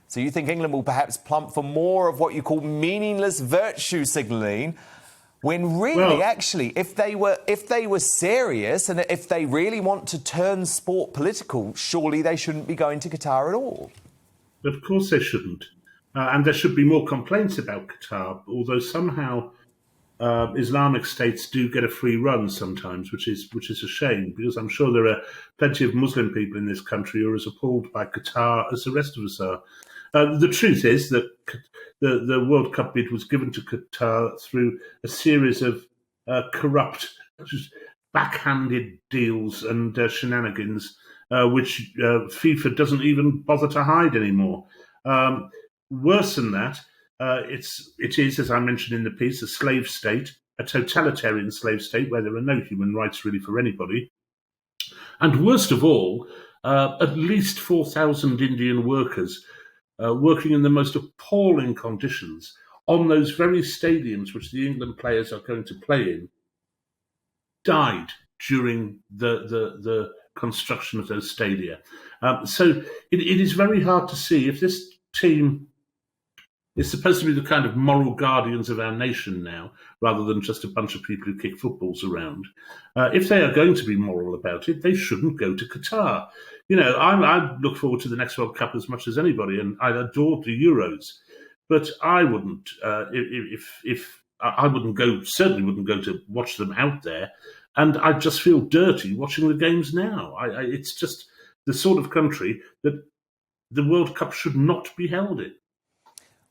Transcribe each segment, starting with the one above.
So you think England will perhaps plump for more of what you call meaningless virtue signalling, when really, actually, if they were serious and if they really want to turn sport political, surely they shouldn't be going to Qatar at all. Of course they shouldn't. And there should be more complaints about Qatar, although somehow Islamic states do get a free run sometimes, which is a shame, because I'm sure there are plenty of Muslim people in this country who are as appalled by Qatar as the rest of us are. The truth is that the World Cup bid was given to Qatar through a series of corrupt, just backhanded deals and shenanigans, which FIFA doesn't even bother to hide anymore. Worse than that, it is, as I mentioned in the piece, a slave state, a totalitarian slave state where there are no human rights really for anybody. And worst of all, at least 4,000 Indian workers working in the most appalling conditions on those very stadiums which the England players are going to play in, died during the construction of those stadia. So it is very hard to see if this team is supposed to be the kind of moral guardians of our nation now, rather than just a bunch of people who kick footballs around. If they are going to be moral about it, they shouldn't go to Qatar. You know, I look forward to the next World Cup as much as anybody, and I adore the Euros. But I wouldn't, if I wouldn't go, certainly wouldn't go to watch them out there. And I just feel dirty watching the games now. It's just the sort of country that the World Cup should not be held in.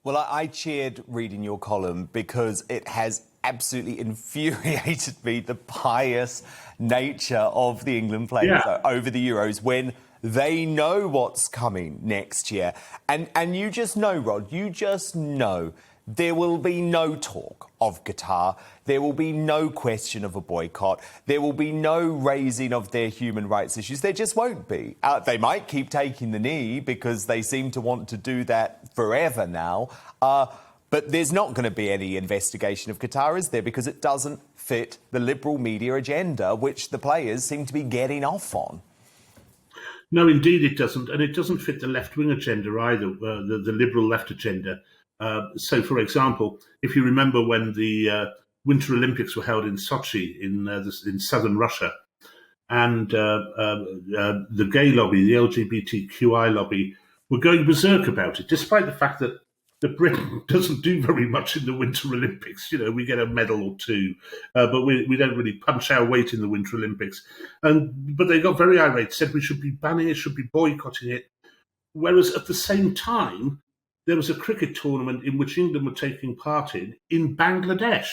Well, I cheered reading your column because it has absolutely infuriated me, the pious nature of the England players over the Euros when they know what's coming next year. And you just know, Rod, you just know there will be no talk of Qatar. There will be no question of a boycott. There will be no raising of their human rights issues. There just won't be. They might keep taking the knee because they seem to want to do that forever now. But there's not going to be any investigation of Qatar, is there? Because it doesn't fit the liberal media agenda, which the players seem to be getting off on. No, indeed it doesn't. And it doesn't fit the left-wing agenda either, the liberal left agenda. So, for example, if you remember when the Winter Olympics were held in Sochi in southern Russia, and the gay lobby, the LGBTQI lobby, were going berserk about it, despite the fact that Britain doesn't do very much in the Winter Olympics. You know, we get a medal or two, but we don't really punch our weight in the Winter Olympics. But they got very irate, said we should be banning it, should be boycotting it. Whereas at the same time, there was a cricket tournament in which England were taking part in Bangladesh,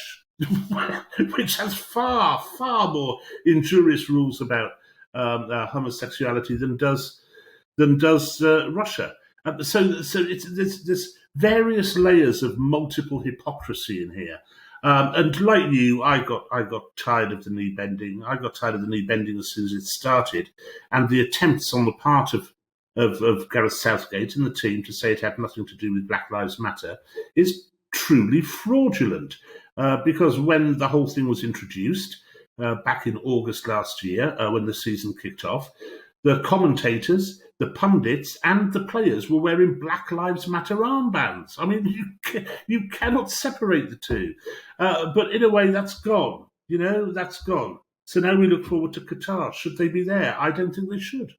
which has far, far more injurious rules about homosexuality than does Russia. So there's various layers of multiple hypocrisy in here. And like you, I got tired of the knee bending. I got tired of the knee bending as soon as it started, and the attempts on the part of Gareth Southgate and the team to say it had nothing to do with Black Lives Matter is truly fraudulent. Because when the whole thing was introduced back in August last year, when the season kicked off, the commentators, the pundits, and the players were wearing Black Lives Matter armbands. I mean, you cannot separate the two. But in a way, that's gone. You know, that's gone. So now we look forward to Qatar. Should they be there? I don't think they should.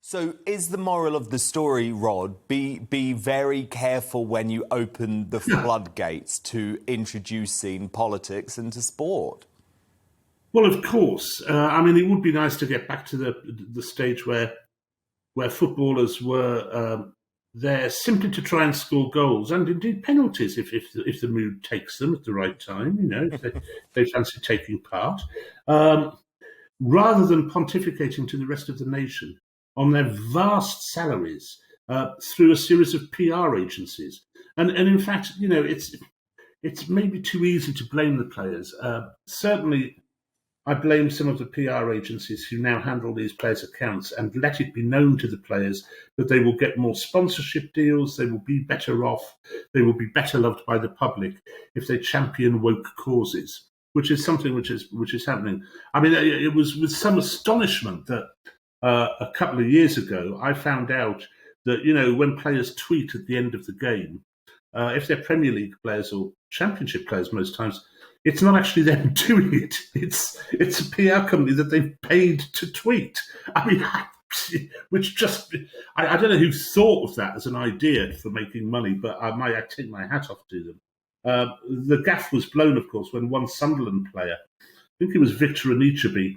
So is the moral of the story, Rod, be very careful when you open the floodgates to introducing politics into sport? Well, of course. I mean, it would be nice to get back to the stage where footballers were there simply to try and score goals and indeed penalties if the mood takes them at the right time, you know, if they fancy taking part, rather than pontificating to the rest of the nation on their vast salaries through a series of PR agencies. And in fact, you know, it's maybe too easy to blame the players. Certainly, I blame some of the PR agencies who now handle these players' accounts and let it be known to the players that they will get more sponsorship deals, they will be better off, they will be better loved by the public if they champion woke causes, which is something which is happening. I mean, it was with some astonishment that a couple of years ago I found out that, you know, when players tweet at the end of the game, if they're Premier League players or Championship players most times, it's not actually them doing it. It's a PR company that they've paid to tweet. I mean, which just, I don't know who thought of that as an idea for making money, but I take my hat off to them. The gaff was blown, of course, when one Sunderland player, I think it was Victor Anichebe,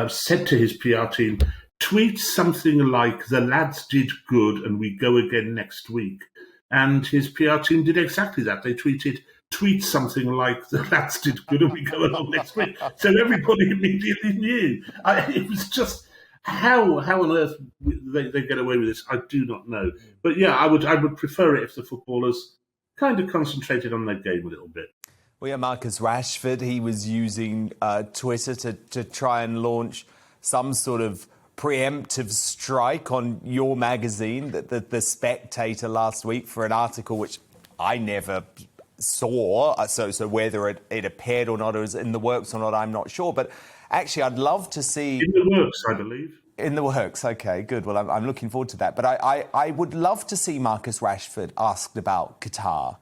said to his PR team, tweet something like, "The lads did good and we go again next week." And his PR team did exactly that. They tweet something like, "The lads did good and we go along next week." So everybody immediately knew. It was just, how on earth they get away with this, I do not know. But yeah, I would prefer it if the footballers kind of concentrated on their game a little bit. Well, yeah, Marcus Rashford, he was using Twitter to try and launch some sort of preemptive strike on your magazine, the Spectator, last week for an article which I never saw. So whether it appeared or not, or is in the works or not, I'm not sure. But actually, I'd love to see... In the works, I believe. In the works, OK, good. Well, I'm looking forward to that. But I would love to see Marcus Rashford asked about Qatar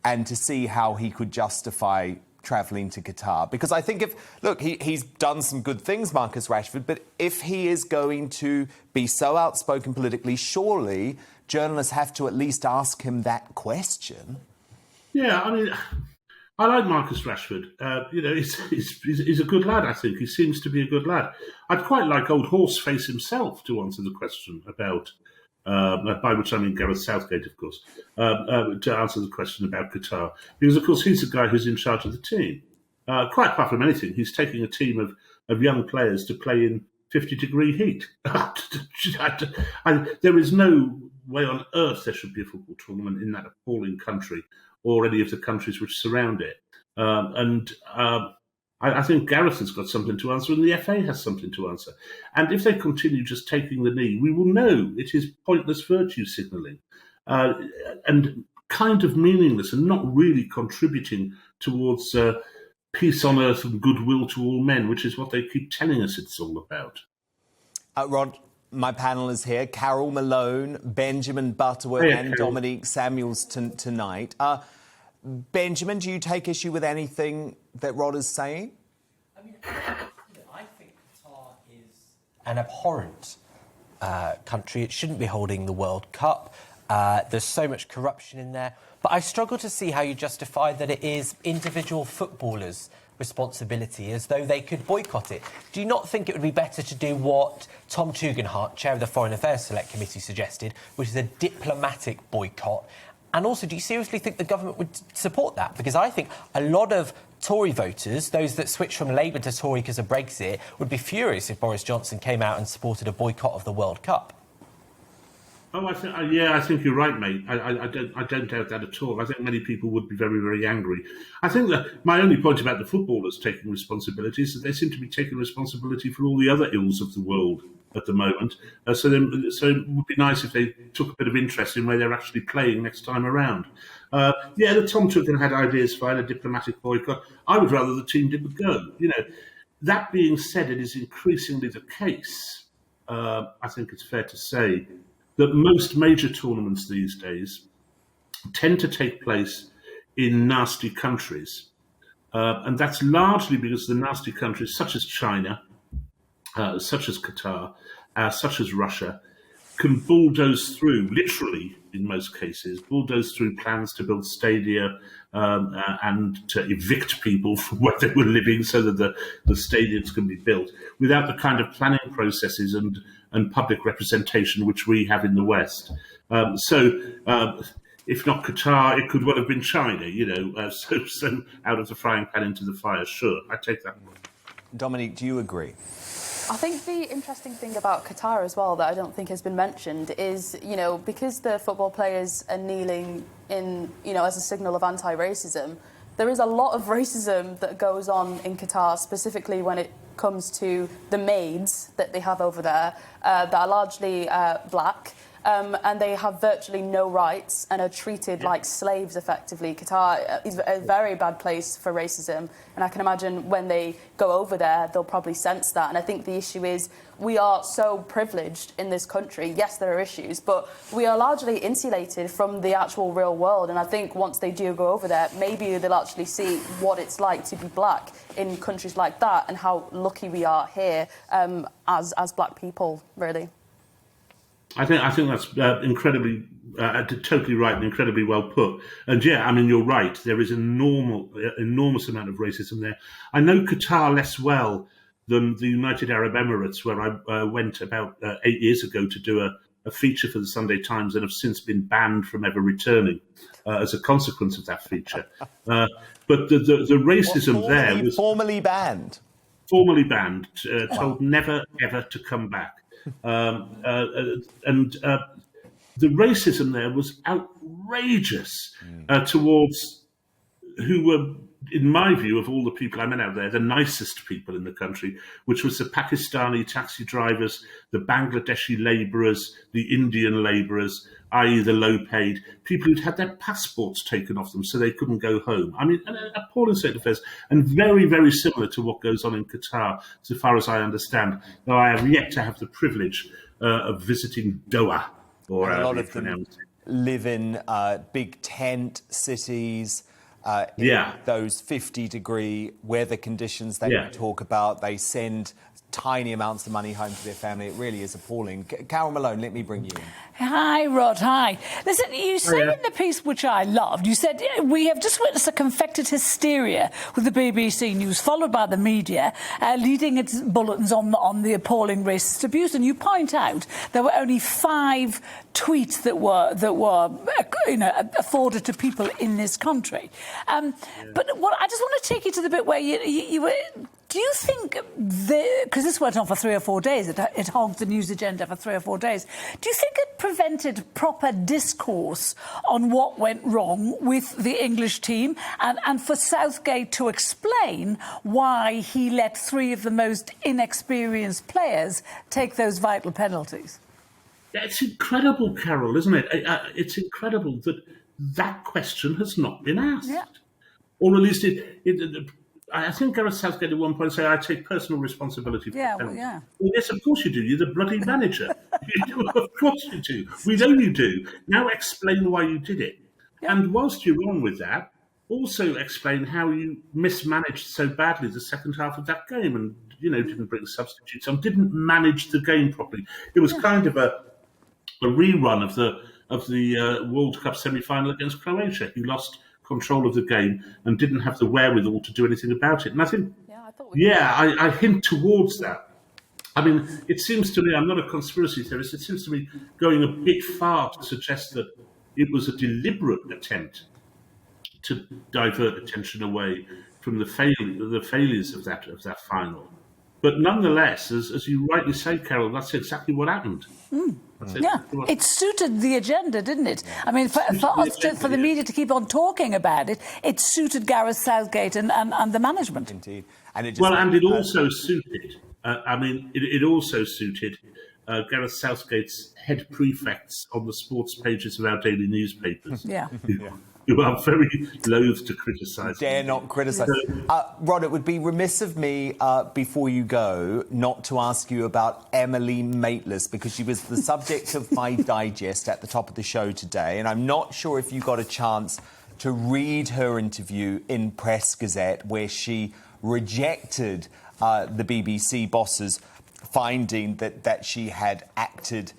and to see how he could justify travelling to Qatar. Because I think he's done some good things, Marcus Rashford, but if he is going to be so outspoken politically, surely journalists have to at least ask him that question. Yeah, I mean, I like Marcus Rashford. You know, he's a good lad, I think. He seems to be a good lad. I'd quite like old Horseface himself to answer the question about, by which I mean Gareth Southgate, of course, to answer the question about Qatar. Because, of course, he's the guy who's in charge of the team. Quite apart from anything, he's taking a team of young players to play in 50-degree heat. There is no way on earth there should be a football tournament in that appalling country, or any of the countries which surround it. I think Gareth has got something to answer and the FA has something to answer. And if they continue just taking the knee, we will know it is pointless virtue signalling and kind of meaningless and not really contributing towards peace on earth and goodwill to all men, which is what they keep telling us it's all about. Rod, my panel is here. Carol Malone, Benjamin Butterworth and Carol. Dominique Samuels tonight. Benjamin, do you take issue with anything that Rod is saying? I mean, I think Qatar is an abhorrent country. It shouldn't be holding the World Cup. There's so much corruption in there. But I struggle to see how you justify that it is individual footballers' responsibility, as though they could boycott it. Do you not think it would be better to do what Tom Tugendhat, chair of the Foreign Affairs Select Committee, suggested, which is a diplomatic boycott? And also, do you seriously think the government would support that? Because I think a lot of Tory voters, those that switch from Labour to Tory because of Brexit, would be furious if Boris Johnson came out and supported a boycott of the World Cup. Oh, I think you're right, mate. I don't doubt that at all. I think many people would be very, very angry. I think that my only point about the footballers taking responsibility is that they seem to be taking responsibility for all the other ills of the world at the moment. So it would be nice if they took a bit of interest in where they're actually playing next time around. The Tom Tugendhat idea is fine, a diplomatic boycott. I would rather the team didn't go. You know, that being said, it is increasingly the case, I think it's fair to say, that most major tournaments these days tend to take place in nasty countries. And that's largely because the nasty countries, such as China, such as Qatar, such as Russia, can bulldoze through, literally in most cases, bulldoze through plans to build stadia and to evict people from where they were living so that the stadiums can be built without the kind of planning processes and public representation which we have in the West. If not Qatar, it could well have been China, you know, so out of the frying pan into the fire, sure, I take that one. Dominique, do you agree? I think the interesting thing about Qatar as well that I don't think has been mentioned is, you know, because the football players are kneeling in, you know, as a signal of anti-racism, there is a lot of racism that goes on in Qatar, specifically when it comes to the maids that they have over there that are largely black. and they have virtually no rights and are treated like slaves, effectively. Qatar is a very bad place for racism, and I can imagine when they go over there, they'll probably sense that. And I think the issue is we are so privileged in this country. Yes, there are issues, but we are largely insulated from the actual real world. And I think once they do go over there, maybe they'll actually see what it's like to be black in countries like that and how lucky we are here as black people, really. I think that's incredibly, totally right and incredibly well put. And yeah, I mean, you're right. There is an enormous amount of racism there. I know Qatar less well than the United Arab Emirates, where I went about 8 years ago to do a feature for the Sunday Times and have since been banned from ever returning as a consequence of that feature. But the racism there was... Formally banned? Formally banned, told never, ever to come back. And the racism there was outrageous towards who were, in my view, of all the people I met out there, the nicest people in the country, which was the Pakistani taxi drivers, the Bangladeshi labourers, the Indian labourers, i.e. the low-paid, people who'd had their passports taken off them so they couldn't go home. I mean, an appalling state of affairs, and very, very similar to what goes on in Qatar, so far as I understand, though I have yet to have the privilege of visiting Doha, or a lot of them live in big tent cities, those 50-degree weather conditions that you talk about. They send tiny amounts of money home to their family. It really is appalling. Carol Malone, let me bring you in. Hi, Rod. Hi. Listen, you say in the piece, which I loved, you said, we have just witnessed a confected hysteria with the BBC News, followed by the media, leading its bulletins on the appalling racist abuse. And you point out there were only 5 tweets that were afforded to people in this country. But what I just want to take you to the bit where you were... Do you think, because this went on for 3 or 4 days, it hogged the news agenda for 3 or 4 days, do you think it prevented proper discourse on what went wrong with the English team and for Southgate to explain why he let 3 of the most inexperienced players take those vital penalties? Yeah, it's incredible, Carol, isn't it? It's incredible that question has not been asked. Yeah. Or at least I think Gareth Southgate at one point said, I take personal responsibility for the penalty. Well, yes, of course you do. You're the bloody manager. Of course you do. We know you do. Now explain why you did it. Yeah. And whilst you're on with that, also explain how you mismanaged so badly the second half of that game and, didn't bring substitutes on, didn't manage the game properly. It was kind of a rerun of the World Cup semi-final against Croatia. He lost control of the game and didn't have the wherewithal to do anything about it. And I think, I hint towards that. I mean, it seems to me, I'm not a conspiracy theorist, it seems to me going a bit far to suggest that it was a deliberate attempt to divert attention away from the failures of that final. But nonetheless, as you rightly say, Carol, that's exactly what happened. It suited the agenda, didn't it? I mean, for the media to keep on talking about it, it suited Gareth Southgate and the management. Indeed. And it also suited, it also suited Gareth Southgate's head prefects on the sports pages of our daily newspapers. Who are very loath to criticise. Dare not criticise. Rod, it would be remiss of me, before you go, not to ask you about Emily Maitlis, because she was the subject of my digest at the top of the show today, and I'm not sure if you got a chance to read her interview in Press Gazette, where she rejected the BBC boss's finding that she had acted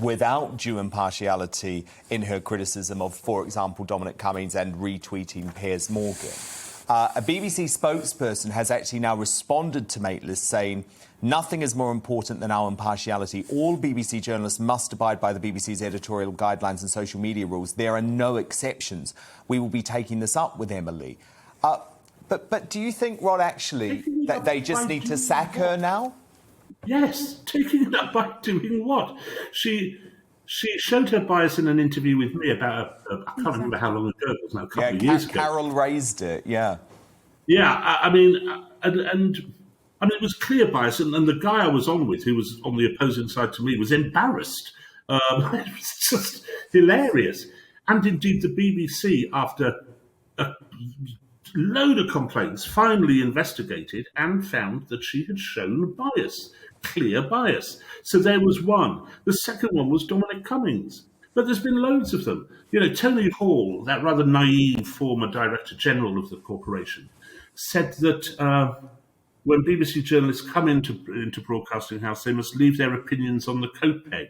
without due impartiality in her criticism of, for example, Dominic Cummings and retweeting Piers Morgan. A BBC spokesperson has actually now responded to Maitlis, saying, "Nothing is more important than our impartiality. All BBC journalists must abide by the BBC's editorial guidelines and social media rules. There are no exceptions. We will be taking this up with Emily." But do you think, Rod, actually, that they just need to sack her now? Yes, taking it up by doing what? She showed her bias in an interview with me about, I can't remember how long ago it was now, a couple of years ago. Carol raised it, Yeah, it was clear bias, and the guy I was on with, who was on the opposing side to me, was embarrassed It was just hilarious. And indeed, the BBC, after a load of complaints, finally investigated and found that she had shown bias, clear bias. So there was one. The second one was Dominic Cummings. But there's been loads of them. Tony Hall, that rather naive former Director General of the corporation, said that when BBC journalists come into Broadcasting House, they must leave their opinions on the coat peg.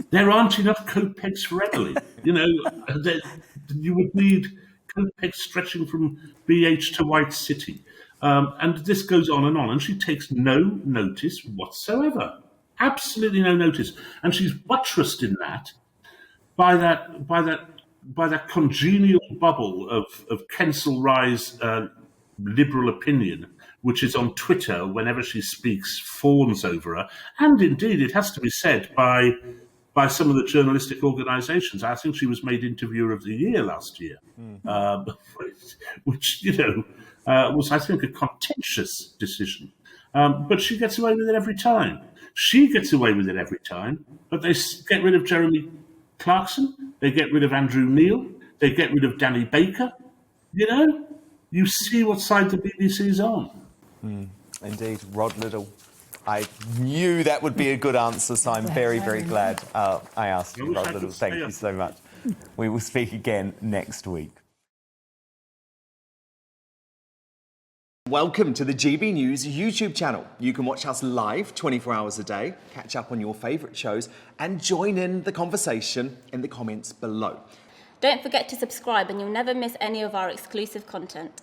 There aren't enough coat pegs for Emily. You would need coat pegs stretching from BH to White City. And this goes on, and she takes no notice whatsoever. Absolutely no notice. And she's buttressed in that by that congenial bubble of Kensal Rye's liberal opinion, which is on Twitter whenever she speaks, fawns over her. And indeed, it has to be said, by some of the journalistic organisations. I think she was made Interviewer of the Year last year, which, was, I think, a contentious decision. But she gets away with it every time. But they get rid of Jeremy Clarkson, they get rid of Andrew Neil, they get rid of Danny Baker. You see what side the BBC's on. Indeed, Rod Liddle. I knew that would be a good answer, so I'm very, very glad I asked you, Rod Liddle. Thank you so much. We will speak again next week. Welcome to the GB News YouTube channel. You can watch us live 24 hours a day, catch up on your favourite shows, and join in the conversation in the comments below. Don't forget to subscribe and you'll never miss any of our exclusive content.